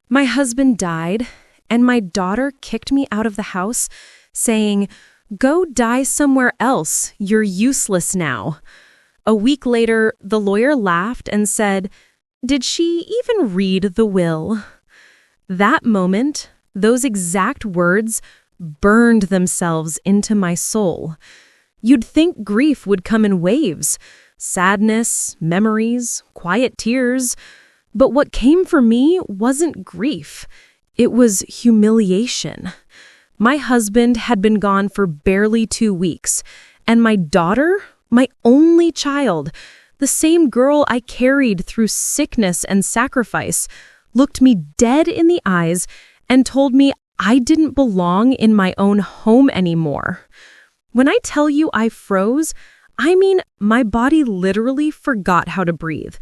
My husband died, and my daughter kicked me out of the house, saying, "Go die somewhere else. You're useless now." A week later, the lawyer laughed and said, "Did she even read the will?" That moment, those exact words burned themselves into my soul. You'd think grief would come in waves, sadness, memories, quiet tears. But what came for me wasn't grief. It was humiliation. My husband had been gone for barely 2 weeks, and my daughter, my only child, the same girl I carried through sickness and sacrifice, looked me dead in the eyes and told me I didn't belong in my own home anymore. When I tell you I froze, I mean my body literally forgot how to breathe.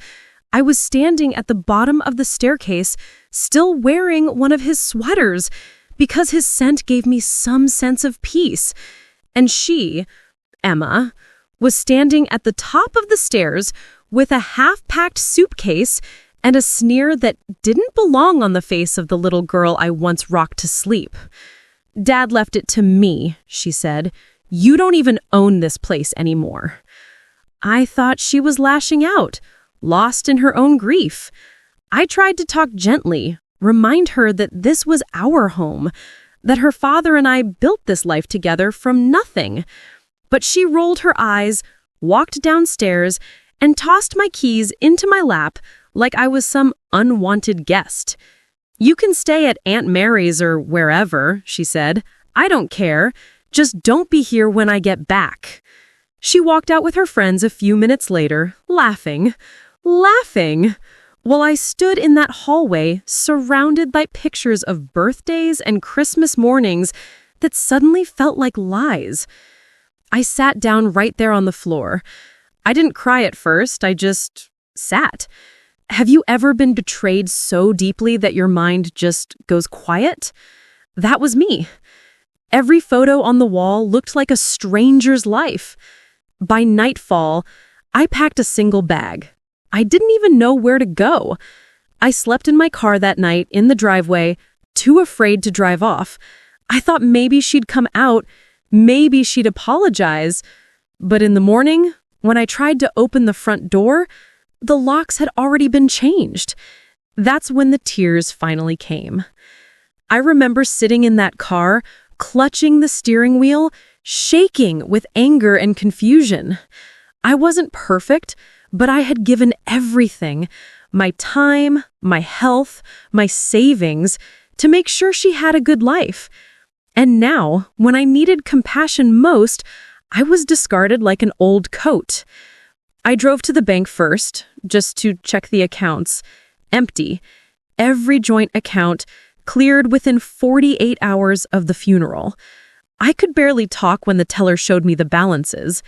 I was standing at the bottom of the staircase, still wearing one of his sweaters, because his scent gave me some sense of peace. And she, Emma, was standing at the top of the stairs with a half-packed suitcase and a sneer that didn't belong on the face of the little girl I once rocked to sleep. "Dad left it to me," she said. "You don't even own this place anymore." I thought she was lashing out, lost in her own grief. I tried to talk gently, remind her that this was our home, that her father and I built this life together from nothing. But she rolled her eyes, walked downstairs, and tossed my keys into my lap like I was some unwanted guest. "You can stay at Aunt Mary's or wherever," she said. "I don't care. Just don't be here when I get back." She walked out with her friends a few minutes later, laughing, while I stood in that hallway surrounded by pictures of birthdays and Christmas mornings that suddenly felt like lies. I sat down right there on the floor. I didn't cry at first, I just sat. Have you ever been betrayed so deeply that your mind just goes quiet? That was me. Every photo on the wall looked like a stranger's life. By nightfall, I packed a single bag. I didn't even know where to go. I slept in my car that night in the driveway, too afraid to drive off. I thought maybe she'd come out, maybe she'd apologize. But in the morning, when I tried to open the front door, the locks had already been changed. That's when the tears finally came. I remember sitting in that car, clutching the steering wheel, shaking with anger and confusion. I wasn't perfect, but I had given everything, my time, my health, my savings, to make sure she had a good life. And now, when I needed compassion most, I was discarded like an old coat. I drove to the bank first, just to check the accounts. Empty. Every joint account cleared within 48 hours of the funeral. I could barely talk when the teller showed me the balances.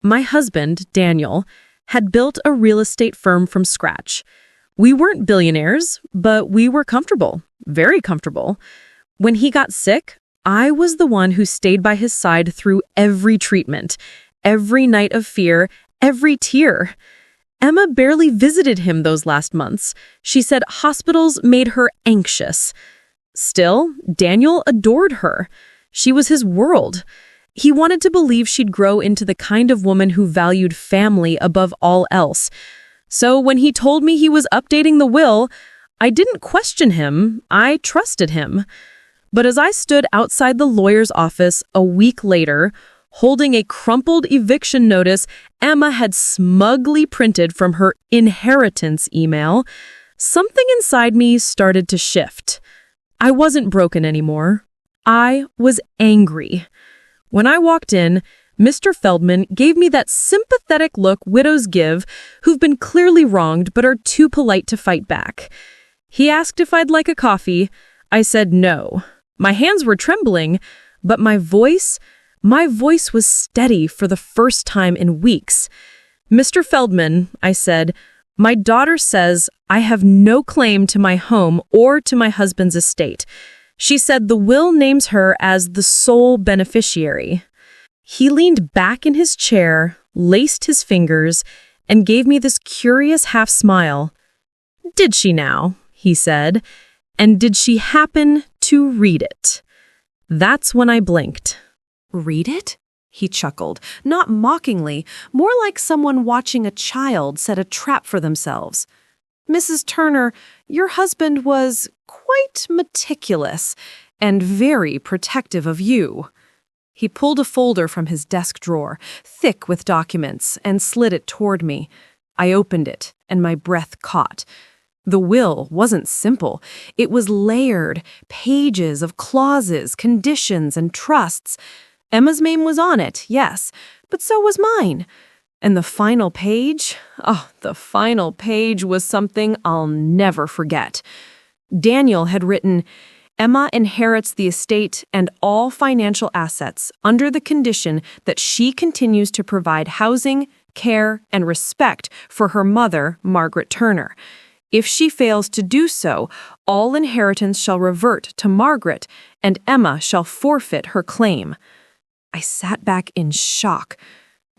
My husband, Daniel, had built a real estate firm from scratch. We weren't billionaires, but we were comfortable, very comfortable. When he got sick, I was the one who stayed by his side through every treatment, every night of fear, every tear. Emma barely visited him those last months. She said hospitals made her anxious. Still, Daniel adored her. She was his world. He wanted to believe she'd grow into the kind of woman who valued family above all else. So when he told me he was updating the will, I didn't question him, I trusted him. But as I stood outside the lawyer's office a week later, holding a crumpled eviction notice Emma had smugly printed from her inheritance email, something inside me started to shift. I wasn't broken anymore. I was angry. When I walked in, Mr. Feldman gave me that sympathetic look widows give who've been clearly wronged but are too polite to fight back. He asked if I'd like a coffee. I said no. My hands were trembling, but my voice was steady for the first time in weeks. "Mr. Feldman," I said, "my daughter says I have no claim to my home or to my husband's estate. She said the will names her as the sole beneficiary." He leaned back in his chair, laced his fingers, and gave me this curious half-smile. "Did she now?" he said. And did she happen to read it? That's when I blinked. Read it? He chuckled, not mockingly, more like someone watching a child set a trap for themselves. Mrs. Turner, your husband was quite meticulous and very protective of you. He pulled a folder from his desk drawer, thick with documents, and slid it toward me. I opened it, and my breath caught. The will wasn't simple. It was layered, pages of clauses, conditions, and trusts. Emma's name was on it, yes, but so was mine. And the final page? The final page was something I'll never forget. Daniel had written, Emma inherits the estate and all financial assets under the condition that she continues to provide housing, care, and respect for her mother, Margaret Turner. If she fails to do so, all inheritance shall revert to Margaret, and Emma shall forfeit her claim. I sat back in shock.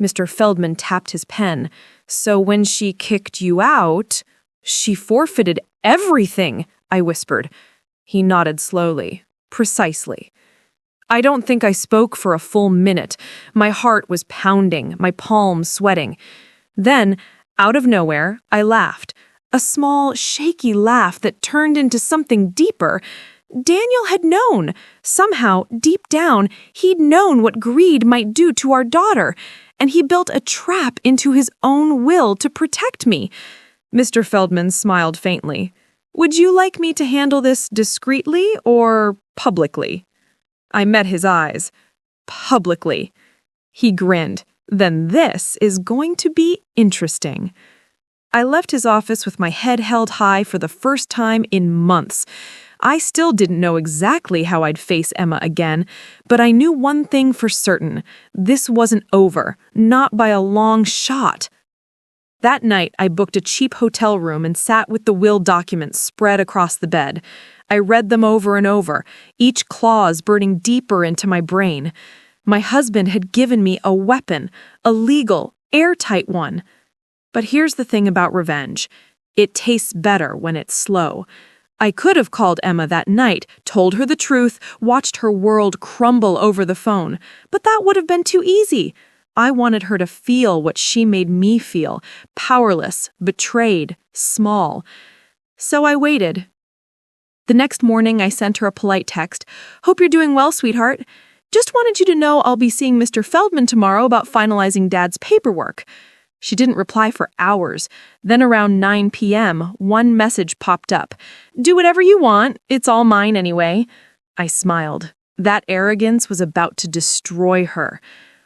Mr. Feldman tapped his pen. So when she kicked you out, she forfeited everything, I whispered. He nodded slowly. Precisely. I don't think I spoke for a full minute. My heart was pounding, my palms sweating. Then, out of nowhere, I laughed. A small, shaky laugh that turned into something deeper. Daniel had known. Somehow, deep down, he'd known what greed might do to our daughter, and he built a trap into his own will to protect me. Mr. Feldman smiled faintly. Would you like me to handle this discreetly or publicly? I met his eyes. Publicly. He grinned. Then this is going to be interesting. I left his office with my head held high for the first time in months. I still didn't know exactly how I'd face Emma again, but I knew one thing for certain. This wasn't over, not by a long shot. That night, I booked a cheap hotel room and sat with the will documents spread across the bed. I read them over and over, each clause burning deeper into my brain. My husband had given me a weapon, a legal, airtight one. But here's the thing about revenge. It tastes better when it's slow. I could have called Emma that night, told her the truth, watched her world crumble over the phone, but that would have been too easy. I wanted her to feel what she made me feel, powerless, betrayed, small. So I waited. The next morning, I sent her a polite text. Hope you're doing well, sweetheart. Just wanted you to know I'll be seeing Mr. Feldman tomorrow about finalizing Dad's paperwork. She didn't reply for hours. Then around 9 p.m., one message popped up. Do whatever you want. It's all mine anyway. I smiled. That arrogance was about to destroy her.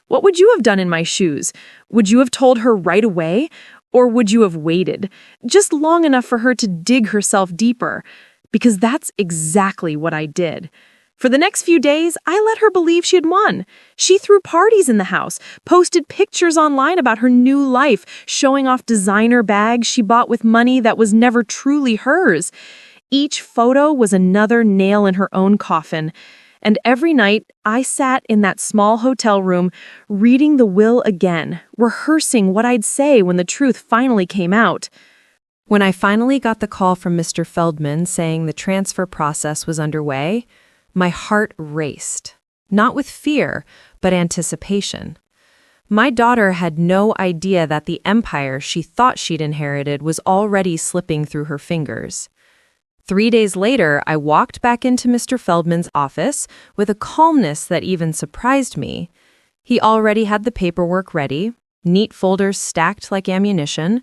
What would you have done in my shoes? Would you have told her right away? Or would you have waited? Just long enough for her to dig herself deeper. Because that's exactly what I did. For the next few days, I let her believe she had won. She threw parties in the house, posted pictures online about her new life, showing off designer bags she bought with money that was never truly hers. Each photo was another nail in her own coffin. And every night, I sat in that small hotel room, reading the will again, rehearsing what I'd say when the truth finally came out. When I finally got the call from Mr. Feldman saying the transfer process was underway, my heart raced, not with fear, but anticipation. My daughter had no idea that the empire she thought she'd inherited was already slipping through her fingers. 3 days later, I walked back into Mr. Feldman's office with a calmness that even surprised me. He already had the paperwork ready, neat folders stacked like ammunition.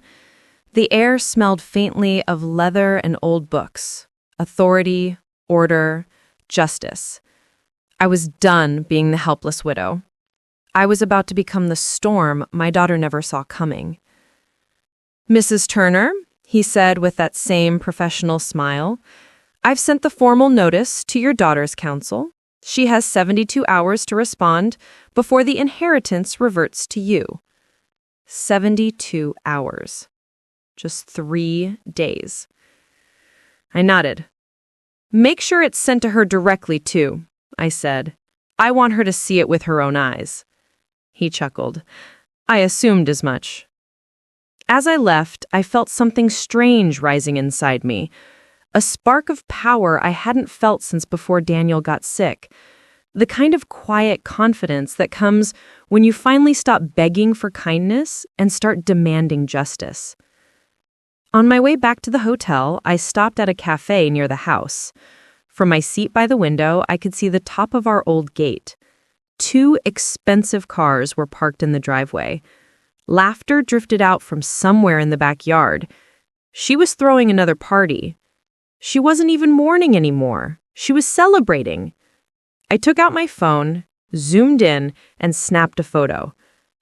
The air smelled faintly of leather and old books, authority, order, justice. I was done being the helpless widow. I was about to become the storm my daughter never saw coming. Mrs. Turner, he said with that same professional smile, I've sent the formal notice to your daughter's counsel. She has 72 hours to respond before the inheritance reverts to you. 72 hours. Just 3 days. I nodded. Make sure it's sent to her directly, too, I said. I want her to see it with her own eyes. He chuckled. I assumed as much. As I left, I felt something strange rising inside me. A spark of power I hadn't felt since before Daniel got sick. The kind of quiet confidence that comes when you finally stop begging for kindness and start demanding justice. On my way back to the hotel, I stopped at a cafe near the house. From my seat by the window, I could see the top of our old gate. 2 expensive cars were parked in the driveway. Laughter drifted out from somewhere in the backyard. She was throwing another party. She wasn't even mourning anymore. She was celebrating. I took out my phone, zoomed in, and snapped a photo.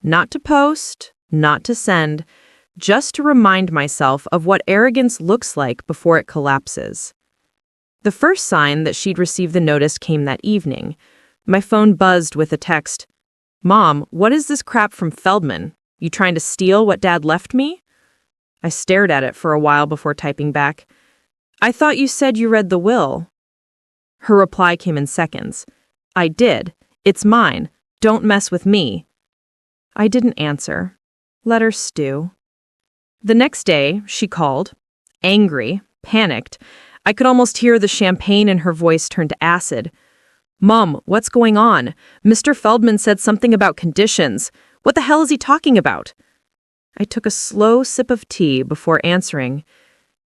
Not to post, not to send, just to remind myself of what arrogance looks like before it collapses. The first sign that she'd received the notice came that evening. My phone buzzed with a text. "Mom, what is this crap from Feldman? You trying to steal what Dad left me?" I stared at it for a while before typing back, "I thought you said you read the will." Her reply came in seconds. "I did. It's mine. Don't mess with me." I didn't answer. Let her stew. The next day, she called. Angry, panicked. I could almost hear the champagne in her voice turn to acid. "Mom, what's going on? Mr. Feldman said something about conditions. What the hell is he talking about?" I took a slow sip of tea before answering.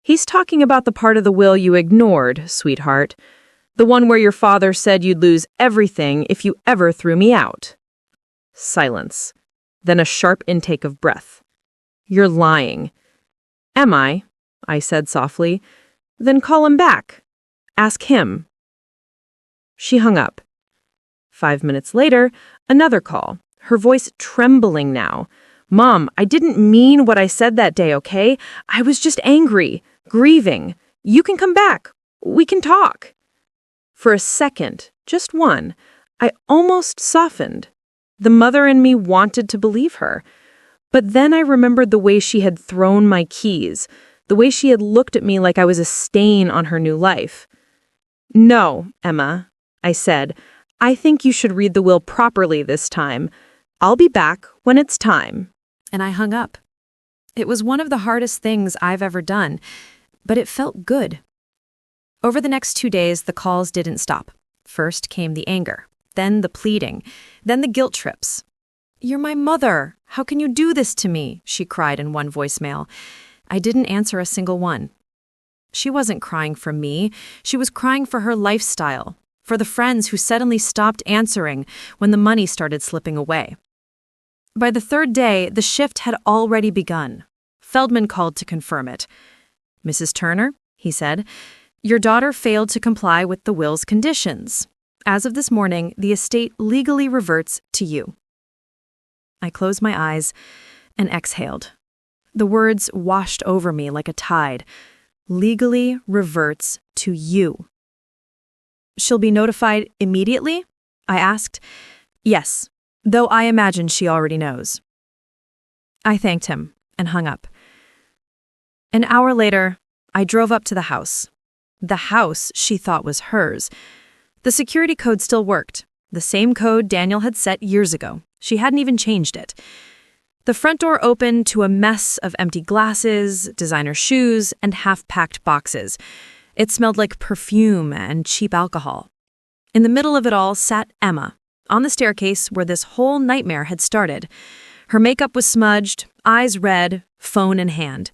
"He's talking about the part of the will you ignored, sweetheart. The one where your father said you'd lose everything if you ever threw me out." Silence. Then a sharp intake of breath. "You're lying." "Am I?" I said softly. "Then call him back. Ask him." She hung up. 5 minutes later, another call, her voice trembling now. "Mom, I didn't mean what I said that day, okay? I was just angry, grieving. You can come back. We can talk." For a second, just one, I almost softened. The mother in me wanted to believe her. But then I remembered the way she had thrown my keys, the way she had looked at me like I was a stain on her new life. "No, Emma," I said, "I think you should read the will properly this time. I'll be back when it's time." And I hung up. It was one of the hardest things I've ever done, but it felt good. Over the next 2 days, the calls didn't stop. First came the anger, then the pleading, then the guilt trips. "You're my mother. How can you do this to me?" she cried in one voicemail. I didn't answer a single one. She wasn't crying for me. She was crying for her lifestyle, for the friends who suddenly stopped answering when the money started slipping away. By the 3rd day, the shift had already begun. Feldman called to confirm it. "Mrs. Turner," he said, "your daughter failed to comply with the will's conditions. As of this morning, the estate legally reverts to you." I closed my eyes and exhaled. The words washed over me like a tide. Legally reverts to you. "She'll be notified immediately?" I asked. "Yes, though I imagine she already knows." I thanked him and hung up. An hour later, I drove up to the house. The house she thought was hers. The security code still worked. The same code Daniel had set years ago. She hadn't even changed it. The front door opened to a mess of empty glasses, designer shoes, and half-packed boxes. It smelled like perfume and cheap alcohol. In the middle of it all sat Emma, on the staircase where this whole nightmare had started. Her makeup was smudged, eyes red, phone in hand.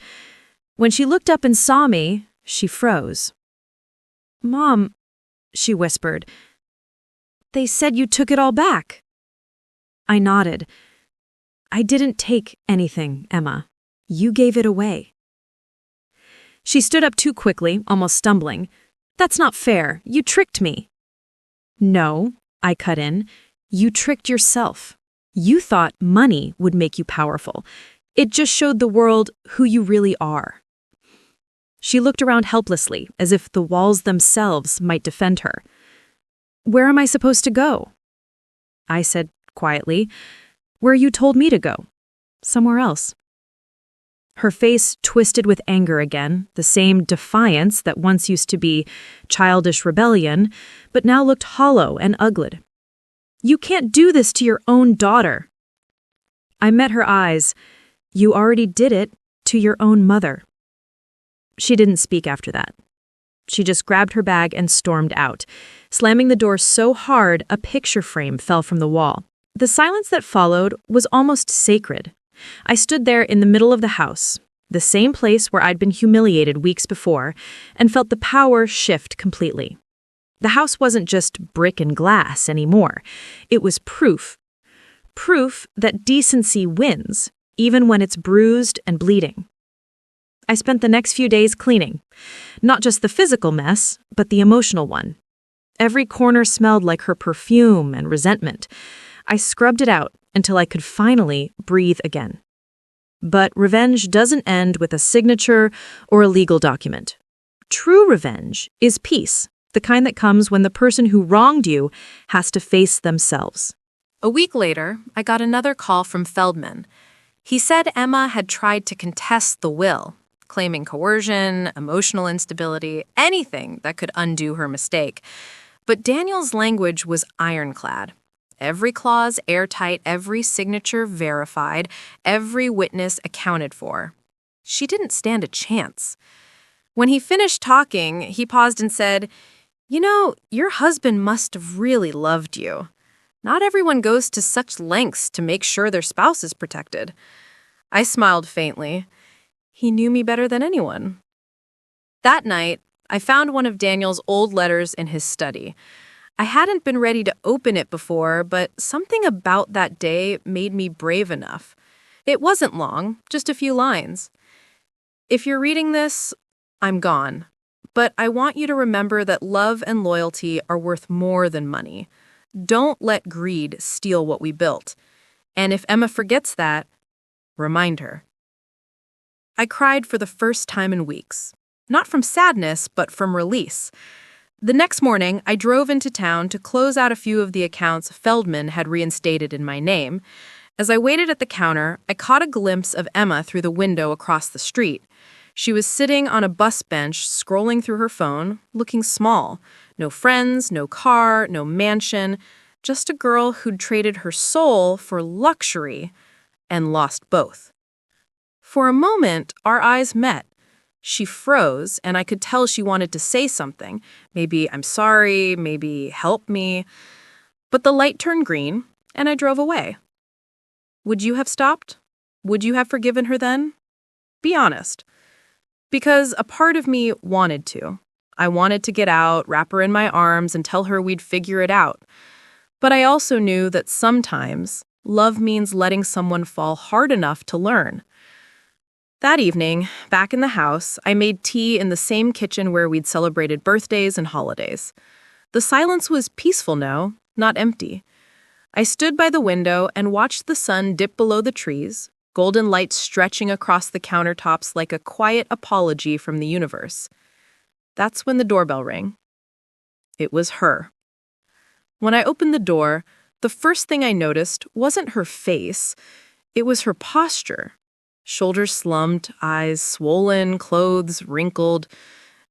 When she looked up and saw me, she froze. "Mom," she whispered, "they said you took it all back." I nodded. "I didn't take anything, Emma. You gave it away." She stood up too quickly, almost stumbling. "That's not fair. You tricked me." "No," I cut in. "You tricked yourself. You thought money would make you powerful. It just showed the world who you really are." She looked around helplessly, as if the walls themselves might defend her. "Where am I supposed to go?" I said quietly, "Where you told me to go. Somewhere else." Her face twisted with anger again, the same defiance that once used to be childish rebellion, but now looked hollow and ugly. "You can't do this to your own daughter." I met her eyes. "You already did it to your own mother." She didn't speak after that. She just grabbed her bag and stormed out, slamming the door so hard a picture frame fell from the wall. The silence that followed was almost sacred. I stood there in the middle of the house, the same place where I'd been humiliated weeks before, and felt the power shift completely. The house wasn't just brick and glass anymore. It was proof. Proof that decency wins, even when it's bruised and bleeding. I spent the next few days cleaning. Not just the physical mess, but the emotional one. Every corner smelled like her perfume and resentment. I scrubbed it out until I could finally breathe again. But revenge doesn't end with a signature or a legal document. True revenge is peace, the kind that comes when the person who wronged you has to face themselves. A week later, I got another call from Feldman. He said Emma had tried to contest the will, claiming coercion, emotional instability, anything that could undo her mistake. But Daniel's language was ironclad. Every clause airtight, every signature verified, every witness accounted for. She didn't stand a chance. When he finished talking, he paused and said, "You know, your husband must have really loved you. Not everyone goes to such lengths to make sure their spouse is protected." I smiled faintly. He knew me better than anyone. That night, I found one of Daniel's old letters in his study. I hadn't been ready to open it before, but something about that day made me brave enough. It wasn't long, just a few lines. "If you're reading this, I'm gone. But I want you to remember that love and loyalty are worth more than money. Don't let greed steal what we built. And if Emma forgets that, remind her." I cried for the first time in weeks. Not from sadness, but from release. The next morning, I drove into town to close out a few of the accounts Feldman had reinstated in my name. As I waited at the counter, I caught a glimpse of Emma through the window across the street. She was sitting on a bus bench, scrolling through her phone, looking small. No friends, no car, no mansion, just a girl who'd traded her soul for luxury and lost both. For a moment, our eyes met. She froze, and I could tell she wanted to say something. Maybe "I'm sorry," maybe "help me." But the light turned green, and I drove away. Would you have stopped? Would you have forgiven her then? Be honest. Because a part of me wanted to. I wanted to get out, wrap her in my arms, and tell her we'd figure it out. But I also knew that sometimes love means letting someone fall hard enough to learn. That evening, back in the house, I made tea in the same kitchen where we'd celebrated birthdays and holidays. The silence was peaceful now, not empty. I stood by the window and watched the sun dip below the trees, golden light stretching across the countertops like a quiet apology from the universe. That's when the doorbell rang. It was her. When I opened the door, the first thing I noticed wasn't her face, it was her posture. Shoulders slumped, eyes swollen, clothes wrinkled,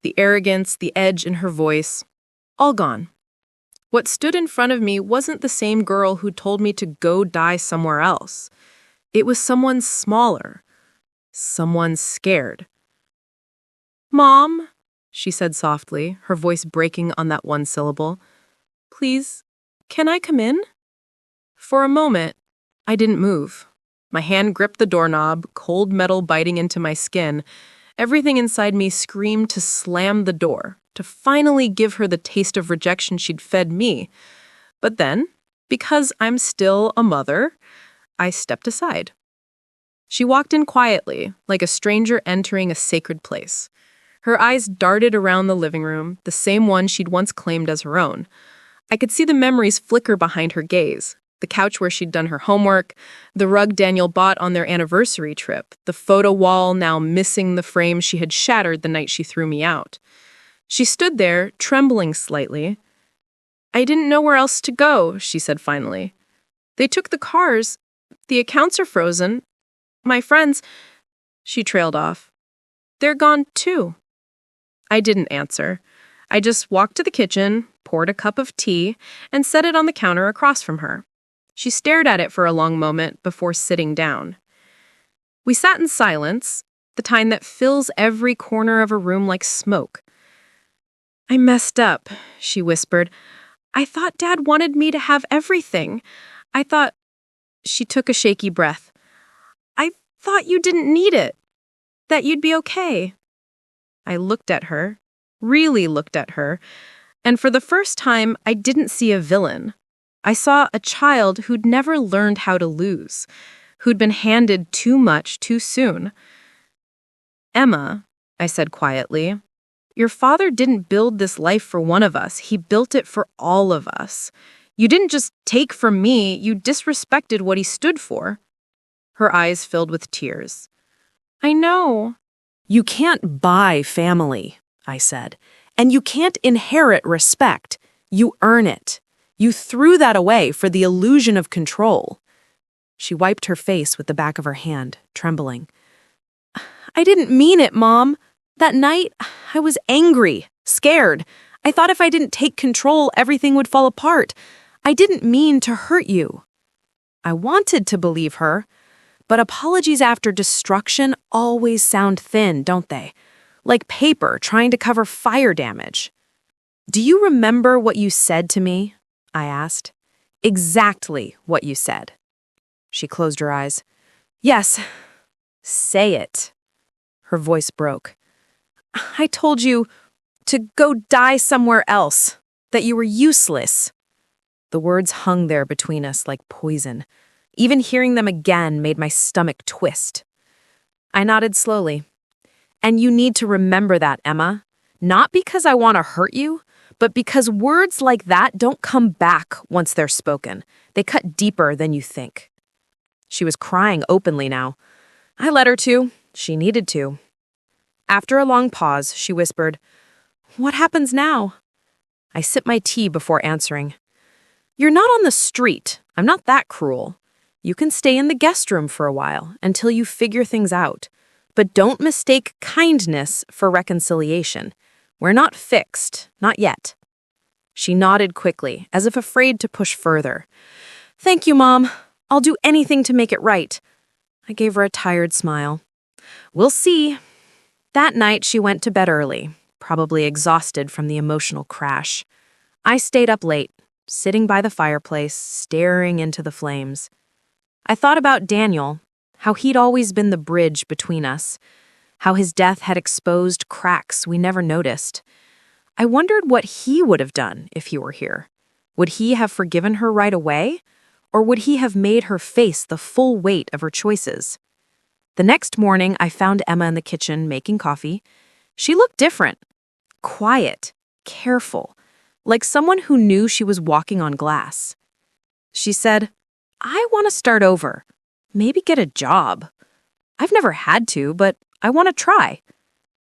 the arrogance, the edge in her voice, all gone. What stood in front of me wasn't the same girl who told me to go die somewhere else. It was someone smaller, someone scared. "Mom," she said softly, her voice breaking on that one syllable. "Please, can I come in?" For a moment, I didn't move. My hand gripped the doorknob, cold metal biting into my skin. Everything inside me screamed to slam the door, to finally give her the taste of rejection she'd fed me. But then, because I'm still a mother, I stepped aside. She walked in quietly, like a stranger entering a sacred place. Her eyes darted around the living room, the same one she'd once claimed as her own. I could see the memories flicker behind her gaze. The couch where she'd done her homework, the rug Daniel bought on their anniversary trip, the photo wall now missing the frame she had shattered the night she threw me out. She stood there, trembling slightly. "I didn't know where else to go," she said finally. "They took the cars. The accounts are frozen. My friends—" She trailed off. "They're gone too." I didn't answer. I just walked to the kitchen, poured a cup of tea, and set it on the counter across from her. She stared at it for a long moment before sitting down. We sat in silence, the kind that fills every corner of a room like smoke. I messed up, she whispered. I thought Dad wanted me to have everything. I thought... She took a shaky breath. I thought you didn't need it. That you'd be okay. I looked at her, really looked at her, and for the first time, I didn't see a villain. I saw a child who'd never learned how to lose, who'd been handed too much too soon. Emma, I said quietly, your father didn't build this life for one of us. He built it for all of us. You didn't just take from me, you disrespected what he stood for. Her eyes filled with tears. I know. You can't buy family, I said, and you can't inherit respect. You earn it. You threw that away for the illusion of control. She wiped her face with the back of her hand, trembling. I didn't mean it, Mom. That night, I was angry, scared. I thought if I didn't take control, everything would fall apart. I didn't mean to hurt you. I wanted to believe her, but apologies after destruction always sound thin, don't they? Like paper trying to cover fire damage. Do you remember what you said to me? I asked. Exactly what you said. She closed her eyes. Yes. Say it. Her voice broke. I told you to go die somewhere else, that you were useless. The words hung there between us like poison. Even hearing them again made my stomach twist. I nodded slowly. And you need to remember that, Emma. Not because I want to hurt you, but because words like that don't come back once they're spoken. They cut deeper than you think. She was crying openly now. I let her to. She needed to. After a long pause, she whispered, What happens now? I sipped my tea before answering. You're not on the street. I'm not that cruel. You can stay in the guest room for a while until you figure things out. But don't mistake kindness for reconciliation. We're not fixed, not yet. She nodded quickly, as if afraid to push further. Thank you, Mom. I'll do anything to make it right. I gave her a tired smile. We'll see. That night, she went to bed early, probably exhausted from the emotional crash. I stayed up late, sitting by the fireplace, staring into the flames. I thought about Daniel, how he'd always been the bridge between us, how his death had exposed cracks we never noticed. I wondered what he would have done if he were here. Would he have forgiven her right away? Or would he have made her face the full weight of her choices? The next morning, I found Emma in the kitchen making coffee. She looked different. Quiet, careful, like someone who knew she was walking on glass. She said, I want to start over. Maybe get a job. I've never had to, but I want to try.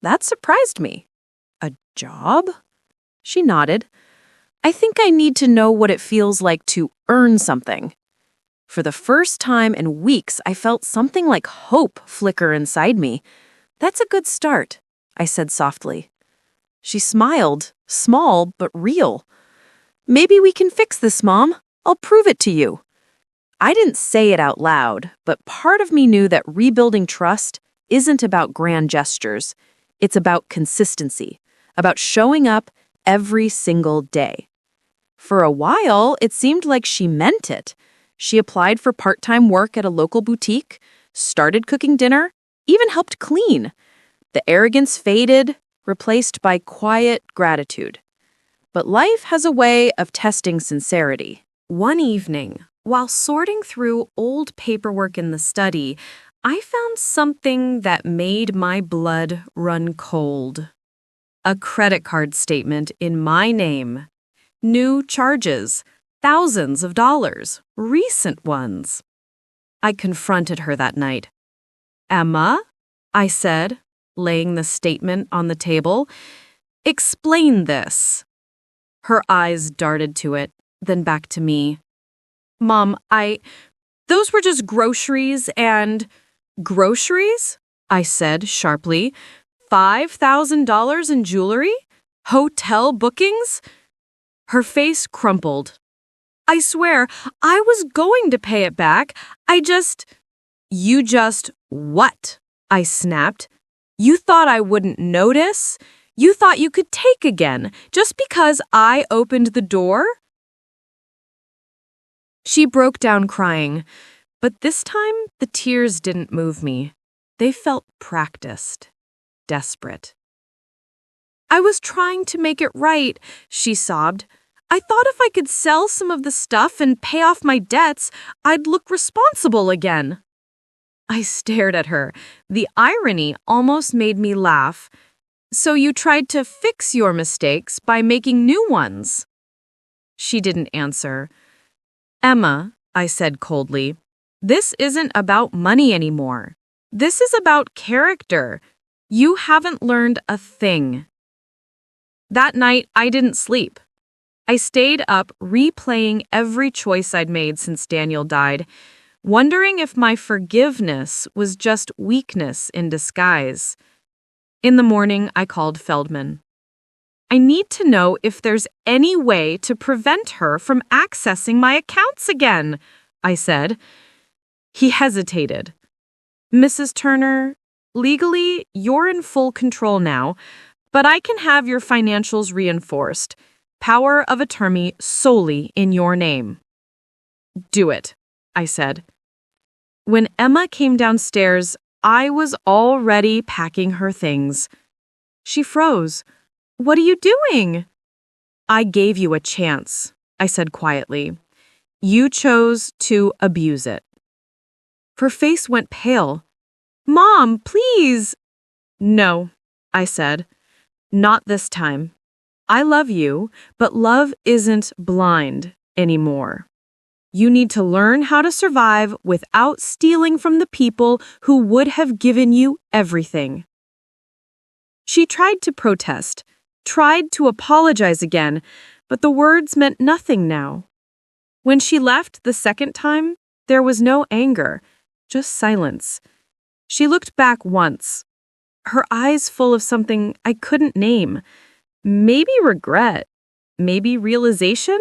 That surprised me. A job? She nodded. I think I need to know what it feels like to earn something. For the first time in weeks, I felt something like hope flicker inside me. That's a good start, I said softly. She smiled, small but real. Maybe we can fix this, Mom. I'll prove it to you. I didn't say it out loud, but part of me knew that rebuilding trust isn't about grand gestures. It's about consistency, about showing up every single day. For a while, it seemed like she meant it. She applied for part-time work at a local boutique, started cooking dinner, even helped clean. The arrogance faded, replaced by quiet gratitude. But life has a way of testing sincerity. One evening, while sorting through old paperwork in the study, I found something that made my blood run cold. A credit card statement in my name. New charges, thousands of dollars, recent ones. I confronted her that night. Emma, I said, laying the statement on the table, explain this. Her eyes darted to it, then back to me. Mom, those were just groceries and... Groceries? I said sharply. $5,000 in jewelry? Hotel bookings? Her face crumpled. I swear, I was going to pay it back. You just what? I snapped. You thought I wouldn't notice? You thought you could take again, just because I opened the door?" She broke down crying, but this time the tears didn't move me. They felt practiced, desperate. "I was trying to make it right," she sobbed. "I thought if I could sell some of the stuff and pay off my debts, I'd look responsible again." I stared at her. The irony almost made me laugh. "So you tried to fix your mistakes by making new ones?" She didn't answer. "Emma," I said coldly, "this isn't about money anymore. This is about character. You haven't learned a thing." That night, I didn't sleep. I stayed up replaying every choice I'd made since Daniel died, wondering if my forgiveness was just weakness in disguise. In the morning, I called Feldman. "I need to know if there's any way to prevent her from accessing my accounts again," I said. He hesitated. "Mrs. Turner, legally, you're in full control now, but I can have your financials reinforced. Power of attorney solely in your name." "Do it," I said. When Emma came downstairs, I was already packing her things. She froze. "What are you doing?" "I gave you a chance," I said quietly. "You chose to abuse it." Her face went pale. "Mom, please." "No," I said. "Not this time. I love you, but love isn't blind anymore. You need to learn how to survive without stealing from the people who would have given you everything." She tried to protest, tried to apologize again, but the words meant nothing now. When she left the second time, there was no anger, just silence. She looked back once, her eyes full of something I couldn't name. Maybe regret, maybe realization.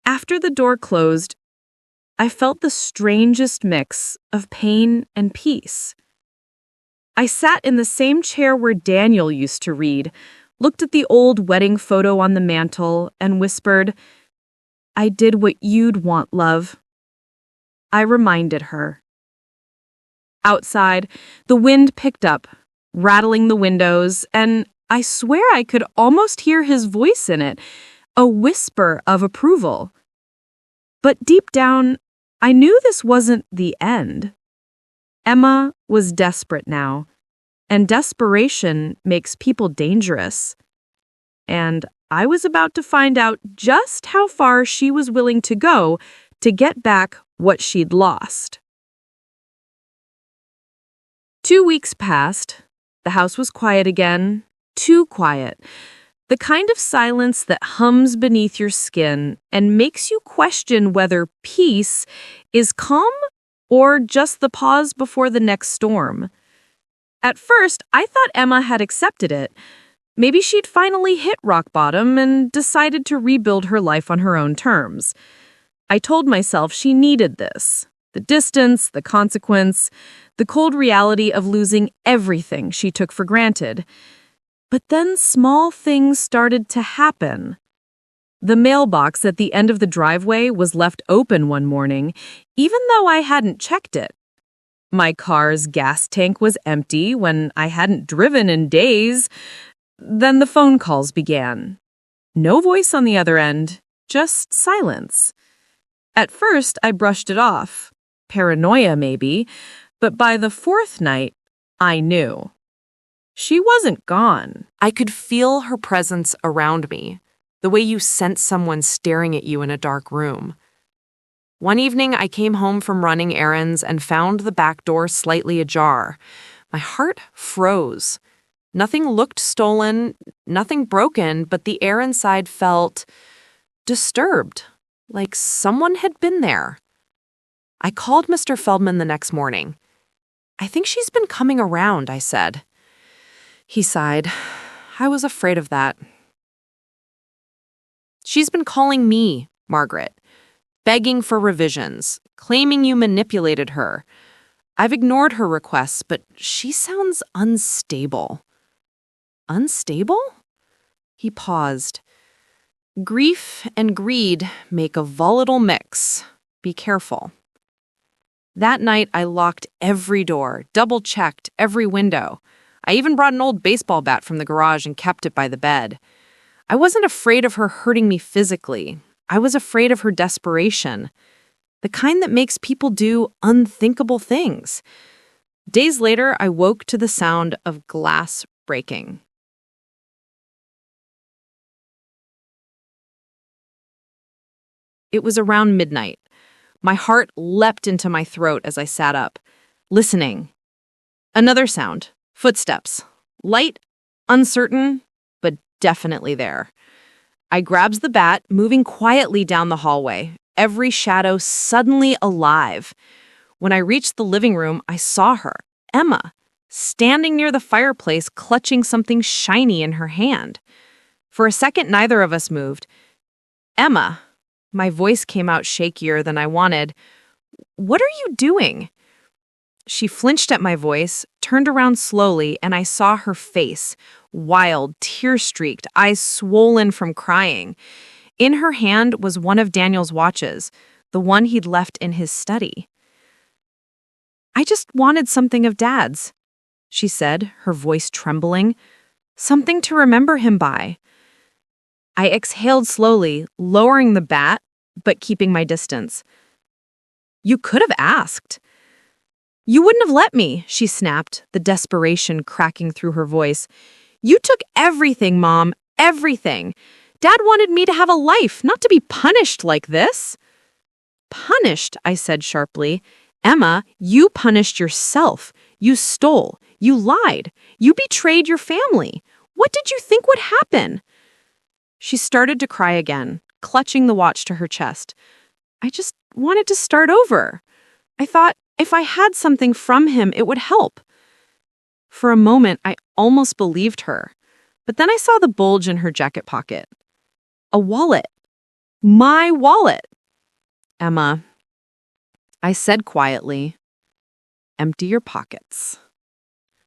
After the door closed, I felt the strangest mix of pain and peace. I sat in the same chair where Daniel used to read, looked at the old wedding photo on the mantel, and whispered, "I did what you'd want, love." I reminded her. Outside, the wind picked up, rattling the windows, and I swear I could almost hear his voice in it, a whisper of approval. But deep down, I knew this wasn't the end. Emma was desperate now, and desperation makes people dangerous. And I was about to find out just how far she was willing to go to get back what she'd lost. 2 weeks passed. The house was quiet again, too quiet. The kind of silence that hums beneath your skin and makes you question whether peace is calm or just the pause before the next storm. At first, I thought Emma had accepted it. Maybe she'd finally hit rock bottom and decided to rebuild her life on her own terms. I told myself she needed this. The distance, the consequence, the cold reality of losing everything she took for granted. But then small things started to happen. The mailbox at the end of the driveway was left open one morning, even though I hadn't checked it. My car's gas tank was empty when I hadn't driven in days. Then the phone calls began. No voice on the other end, just silence. At first, I brushed it off. Paranoia, maybe. But by the fourth night, I knew. She wasn't gone. I could feel her presence around me, the way you sense someone staring at you in a dark room. One evening, I came home from running errands and found the back door slightly ajar. My heart froze. Nothing looked stolen, nothing broken, but the air inside felt disturbed, like someone had been there. I called Mr. Feldman the next morning. "I think she's been coming around," I said. He sighed. "I was afraid of that." "She's been calling me, Margaret, begging for revisions, claiming you manipulated her. I've ignored her requests, but she sounds unstable." unstable? He paused. Grief and greed make a volatile mix. Be careful. That night, I locked every door, double-checked every window. I even brought an old baseball bat from the garage and kept it by the bed. I wasn't afraid of her hurting me physically. I was afraid of her desperation, the kind that makes people do unthinkable things. Days later, I woke to the sound of glass breaking. It was around midnight. My heart leapt into my throat as I sat up, listening. Another sound. Footsteps. Light, uncertain, but definitely there. I grabbed the bat, moving quietly down the hallway, every shadow suddenly alive. When I reached the living room, I saw her, Emma, standing near the fireplace, clutching something shiny in her hand. For a second, neither of us moved. Emma, my voice came out shakier than I wanted. What are you doing? She flinched at my voice, turned around slowly, and I saw her face, wild, tear-streaked, eyes swollen from crying. In her hand was one of Daniel's watches, the one he'd left in his study. I just wanted something of Dad's, she said, her voice trembling. Something to remember him by. I exhaled slowly, lowering the bat, but keeping my distance. You could have asked. You wouldn't have let me, she snapped, the desperation cracking through her voice. You took everything, Mom, everything. Dad wanted me to have a life, not to be punished like this. Punished, I said sharply. Emma, you punished yourself. You stole. You lied. You betrayed your family. What did you think would happen? She started to cry again, clutching the watch to her chest. I just wanted to start over. I thought if I had something from him, it would help. For a moment, I almost believed her, but then I saw the bulge in her jacket pocket. A wallet. My wallet. Emma, I said quietly, empty your pockets.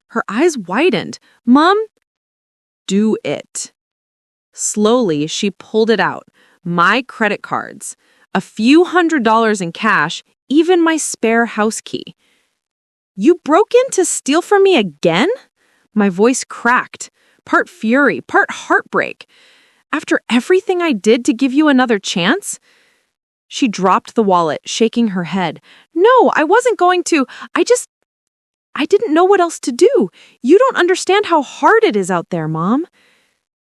Her eyes widened. Mom, do it. Slowly, she pulled it out. My credit cards, a few $100s in cash, even my spare house key. You broke in to steal from me again? My voice cracked, part fury, part heartbreak. After everything I did to give you another chance? She dropped the wallet, shaking her head. No, I wasn't going to. I didn't know what else to do. You don't understand how hard it is out there, Mom.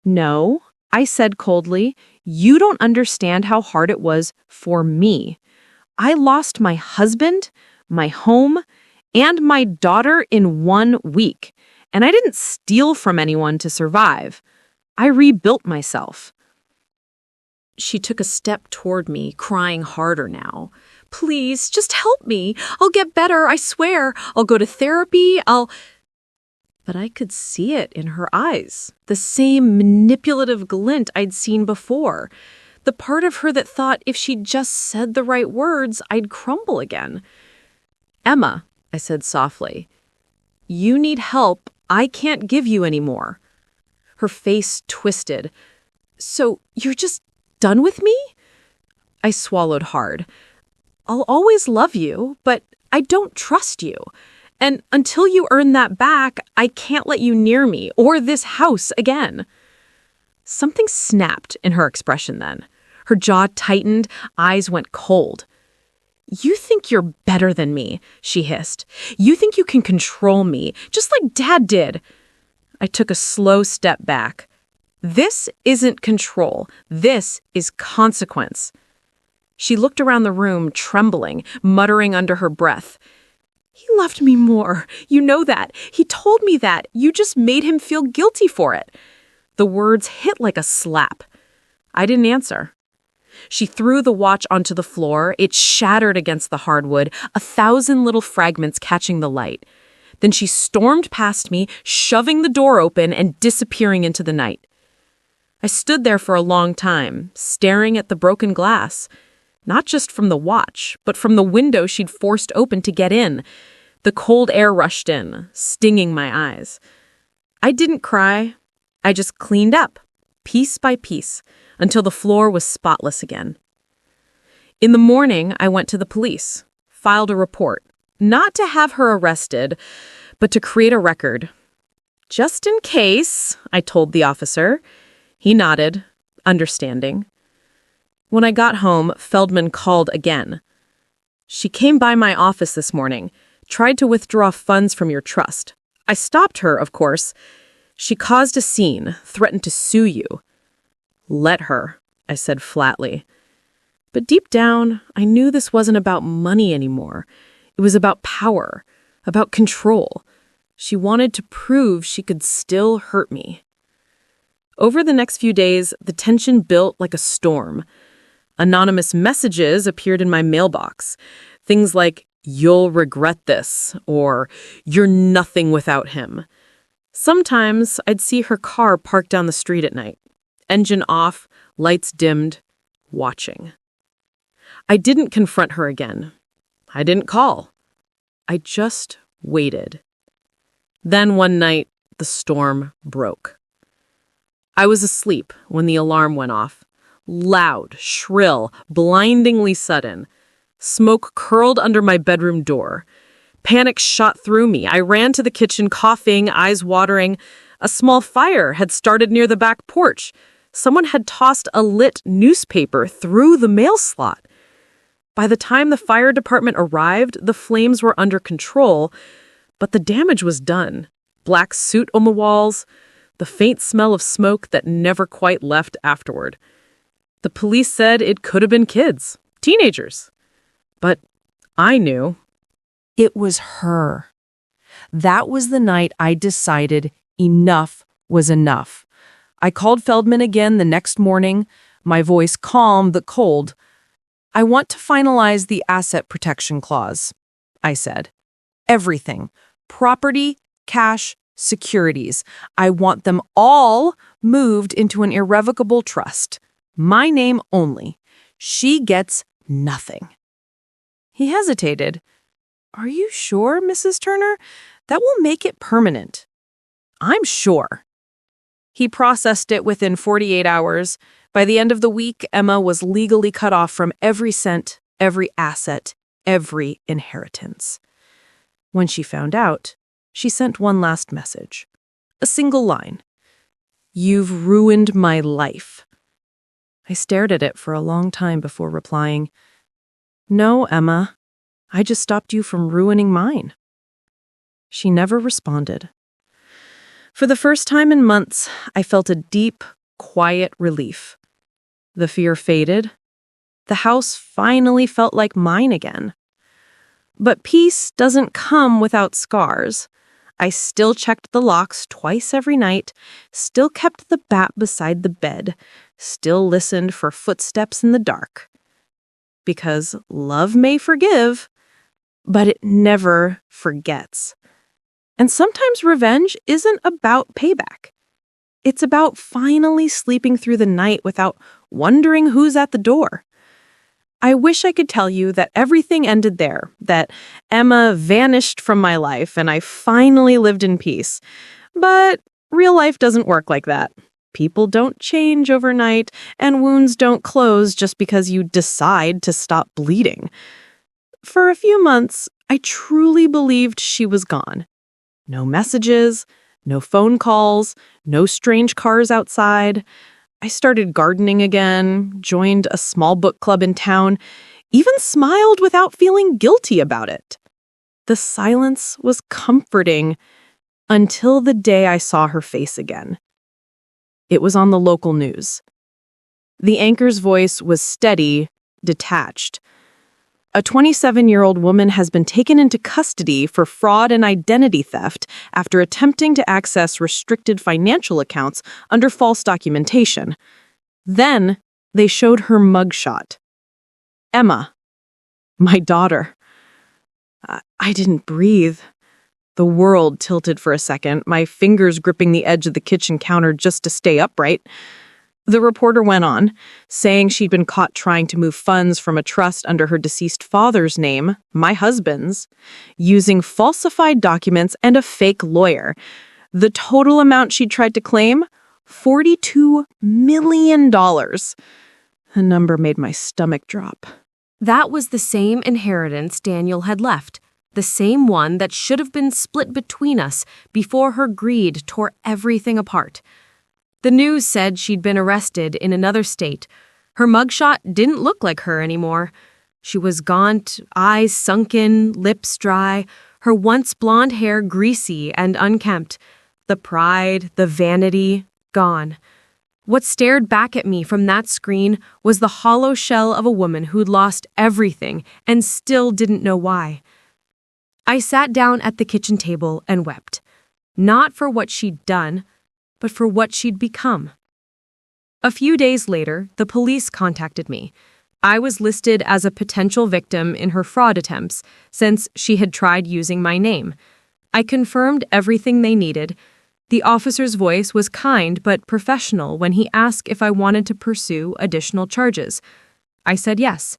No, I said coldly. You don't understand how hard it was for me. I lost my husband, my home, and my daughter in 1 week. And I didn't steal from anyone to survive. I rebuilt myself. She took a step toward me, crying harder now. Please, just help me. I'll get better, I swear. I'll go to therapy, But I could see it in her eyes, the same manipulative glint I'd seen before. The part of her that thought if she just said the right words, I'd crumble again. Emma, I said softly, you need help. I can't give you any more. Her face twisted. So you're just done with me? I swallowed hard. I'll always love you, but I don't trust you. And until you earn that back, I can't let you near me or this house again. Something snapped in her expression then. Her jaw tightened, eyes went cold. You think you're better than me, she hissed. You think you can control me, just like Dad did. I took a slow step back. This isn't control. This is consequence. She looked around the room, trembling, muttering under her breath. He loved me more. You know that. He told me that. You just made him feel guilty for it. The words hit like a slap. I didn't answer. She threw the watch onto the floor. It shattered against the hardwood, 1,000 little fragments catching the light. Then she stormed past me, shoving the door open and disappearing into the night. I stood there for a long time, staring at the broken glass. Not just from the watch, but from the window she'd forced open to get in. The cold air rushed in, stinging my eyes. I didn't cry. I just cleaned up, piece by piece, until the floor was spotless again. In the morning, I went to the police, filed a report, not to have her arrested, but to create a record. Just in case, I told the officer. He nodded, understanding. When I got home, Feldman called again. She came by my office this morning, tried to withdraw funds from your trust. I stopped her, of course. She caused a scene, threatened to sue you. Let her, I said flatly. But deep down, I knew this wasn't about money anymore. It was about power, about control. She wanted to prove she could still hurt me. Over the next few days, the tension built like a storm. Anonymous messages appeared in my mailbox. Things like, "You'll regret this," or "You're nothing without him." Sometimes I'd see her car parked down the street at night. Engine off, lights dimmed, watching. I didn't confront her again. I didn't call. I just waited. Then one night, the storm broke. I was asleep when the alarm went off. Loud, shrill, blindingly sudden. Smoke curled under my bedroom door. Panic shot through me. I ran to the kitchen, coughing, eyes watering. A small fire had started near the back porch. Someone had tossed a lit newspaper through the mail slot. By the time the fire department arrived, the flames were under control, but the damage was done. Black soot on the walls, the faint smell of smoke that never quite left afterward. The police said it could have been kids, teenagers. But I knew. It was her. That was the night I decided enough was enough. I called Feldman again the next morning, my voice calm but cold. "I want to finalize the asset protection clause," I said. "Everything. Property, cash, securities. I want them all moved into an irrevocable trust. My name only. She gets nothing." He hesitated. "Are you sure, Mrs. Turner? That will make it permanent." "I'm sure." He processed it within 48 hours. By the end of the week, Emma was legally cut off from every cent, every asset, every inheritance. When she found out, she sent one last message. A single line. "You've ruined my life." I stared at it for a long time before replying, "No, Emma, I just stopped you from ruining mine." She never responded. For the first time in months, I felt a deep, quiet relief. The fear faded. The house finally felt like mine again. But peace doesn't come without scars. I still checked the locks twice every night, still kept the bat beside the bed, still listened for footsteps in the dark. Because love may forgive, but it never forgets. And sometimes revenge isn't about payback. It's about finally sleeping through the night without wondering who's at the door. I wish I could tell you that everything ended there, that Emma vanished from my life and I finally lived in peace. But real life doesn't work like that. People don't change overnight, and wounds don't close just because you decide to stop bleeding. For a few months, I truly believed she was gone. No messages, no phone calls, no strange cars outside. I started gardening again, joined a small book club in town, even smiled without feeling guilty about it. The silence was comforting until the day I saw her face again. It was on the local news. The anchor's voice was steady, detached. A 27-year-old woman has been taken into custody for fraud and identity theft after attempting to access restricted financial accounts under false documentation. Then they showed her mugshot. Emma, my daughter. I didn't breathe. The world tilted for a second, my fingers gripping the edge of the kitchen counter just to stay upright. The reporter went on, saying she'd been caught trying to move funds from a trust under her deceased father's name, my husband's, using falsified documents and a fake lawyer. The total amount she'd tried to claim, $42 million. The number made my stomach drop. That was the same inheritance Daniel had left, the same one that should have been split between us before her greed tore everything apart. The news said she'd been arrested in another state. Her mugshot didn't look like her anymore. She was gaunt, eyes sunken, lips dry, her once blonde hair greasy and unkempt. The pride, the vanity, gone. What stared back at me from that screen was the hollow shell of a woman who'd lost everything and still didn't know why. I sat down at the kitchen table and wept, not for what she'd done, but for what she'd become. A few days later, the police contacted me. I was listed as a potential victim in her fraud attempts, since she had tried using my name. I confirmed everything they needed. The officer's voice was kind but professional when he asked if I wanted to pursue additional charges. I said yes.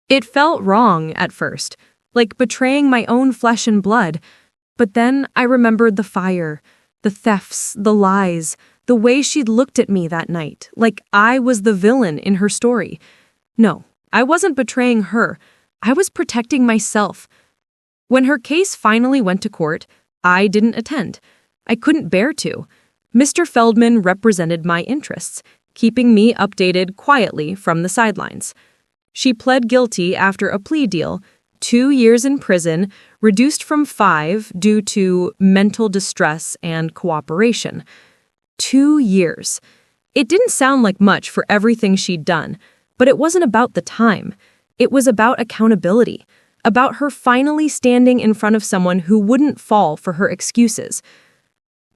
It felt wrong at first, like betraying my own flesh and blood, but then I remembered the fire, the thefts, the lies, the way she'd looked at me that night, like I was the villain in her story. No, I wasn't betraying her. I was protecting myself. When her case finally went to court, I didn't attend. I couldn't bear to. Mr. Feldman represented my interests, keeping me updated quietly from the sidelines. She pled guilty after a plea deal, 2 years in prison, reduced from 5 due to mental distress and cooperation. 2 years. It didn't sound like much for everything she'd done, but it wasn't about the time. It was about accountability, about her finally standing in front of someone who wouldn't fall for her excuses.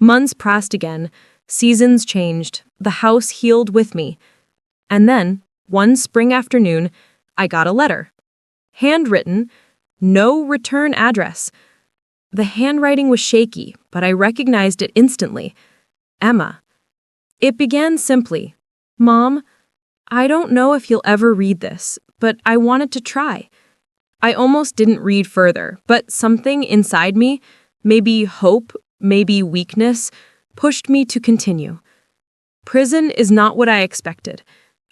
Months passed again, seasons changed, the house healed with me. And then, one spring afternoon, I got a letter. Handwritten, no return address. The handwriting was shaky, but I recognized it instantly. Emma. It began simply, "Mom, I don't know if you'll ever read this, but I wanted to try." I almost didn't read further, but something inside me, maybe hope, maybe weakness, pushed me to continue. Prison is not what I expected.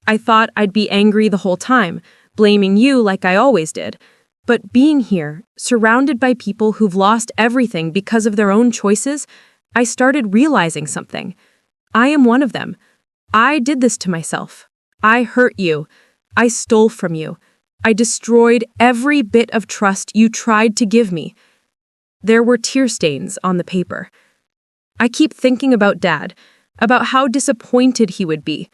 I thought I'd be angry the whole time, blaming you like I always did. But being here, surrounded by people who've lost everything because of their own choices, I started realizing something. I am one of them. I did this to myself. I hurt you. I stole from you. I destroyed every bit of trust you tried to give me. There were tear stains on the paper. I keep thinking about Dad, about how disappointed he would be.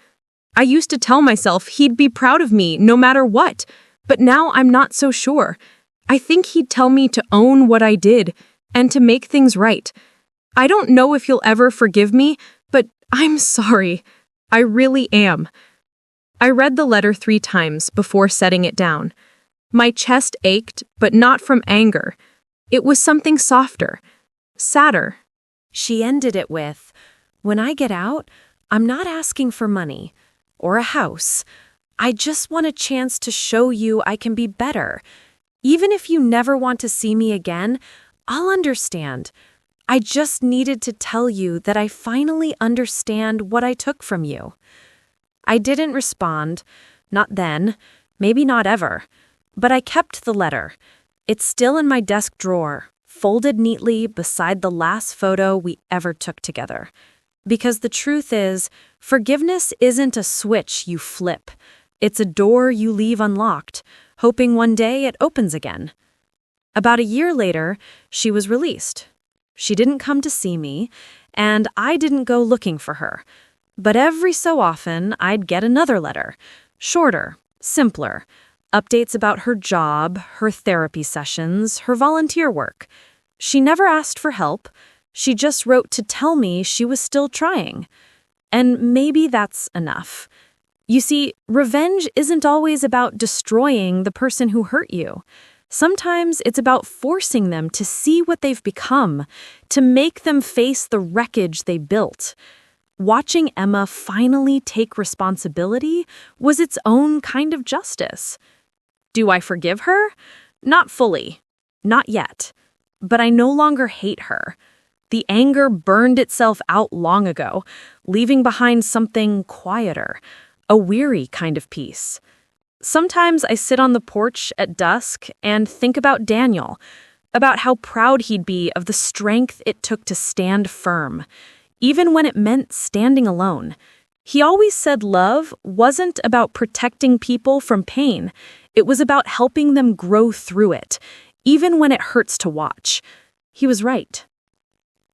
I used to tell myself he'd be proud of me no matter what, but now I'm not so sure. I think he'd tell me to own what I did and to make things right. I don't know if he'll ever forgive me, but I'm sorry. I really am. I read the letter 3 times before setting it down. My chest ached, but not from anger. It was something softer, sadder. She ended it with, "When I get out, I'm not asking for money or a house. I just want a chance to show you I can be better. Even if you never want to see me again, I'll understand. I just needed to tell you that I finally understand what I took from you." I didn't respond, not then, maybe not ever, but I kept the letter. It's still in my desk drawer, folded neatly beside the last photo we ever took together. Because the truth is, forgiveness isn't a switch you flip. It's a door you leave unlocked, hoping one day it opens again. About a year later, she was released. She didn't come to see me, and I didn't go looking for her. But every so often, I'd get another letter. Shorter, simpler. Updates about her job, her therapy sessions, her volunteer work. She never asked for help. She just wrote to tell me she was still trying. And maybe that's enough. You see, revenge isn't always about destroying the person who hurt you. Sometimes it's about forcing them to see what they've become, to make them face the wreckage they built. Watching Emma finally take responsibility was its own kind of justice. Do I forgive her? Not fully. Not yet. But I no longer hate her. The anger burned itself out long ago, leaving behind something quieter, a weary kind of peace. Sometimes I sit on the porch at dusk and think about Daniel, about how proud he'd be of the strength it took to stand firm, even when it meant standing alone. He always said love wasn't about protecting people from pain. It was about helping them grow through it, even when it hurts to watch. He was right.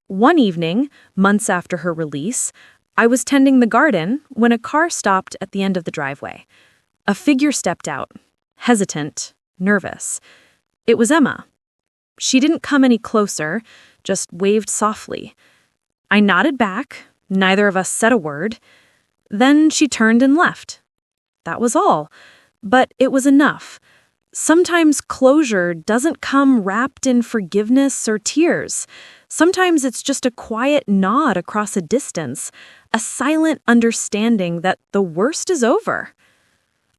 One evening, months after her release, I was tending the garden when a car stopped at the end of the driveway. A figure stepped out, hesitant, nervous. It was Emma. She didn't come any closer, just waved softly. I nodded back, neither of us said a word. Then she turned and left. That was all, but it was enough. Sometimes closure doesn't come wrapped in forgiveness or tears. Sometimes it's just a quiet nod across a distance, a silent understanding that the worst is over.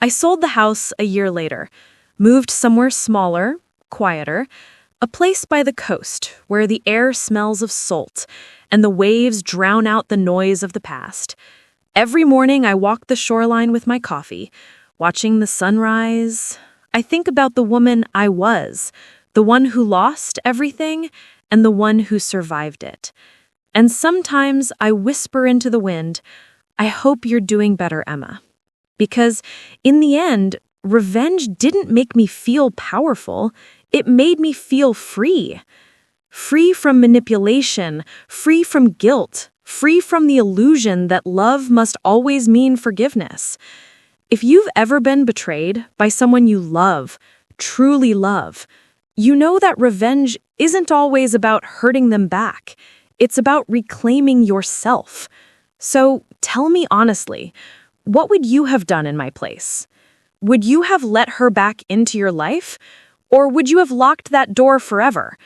I sold the house a year later, moved somewhere smaller, quieter, a place by the coast where the air smells of salt and the waves drown out the noise of the past. Every morning I walk the shoreline with my coffee, watching the sunrise. I think about the woman I was, the one who lost everything and the one who survived it. And sometimes I whisper into the wind, I hope you're doing better, Emma. Because in the end, revenge didn't make me feel powerful. It made me feel free. Free from manipulation, free from guilt, free from the illusion that love must always mean forgiveness. If you've ever been betrayed by someone you love, truly love, you know that revenge isn't always about hurting them back. It's about reclaiming yourself. So tell me honestly, what would you have done in my place? Would you have let her back into your life? Or would you have locked that door forever?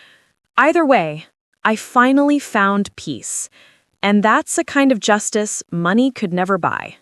Either way, I finally found peace. And that's a kind of justice money could never buy.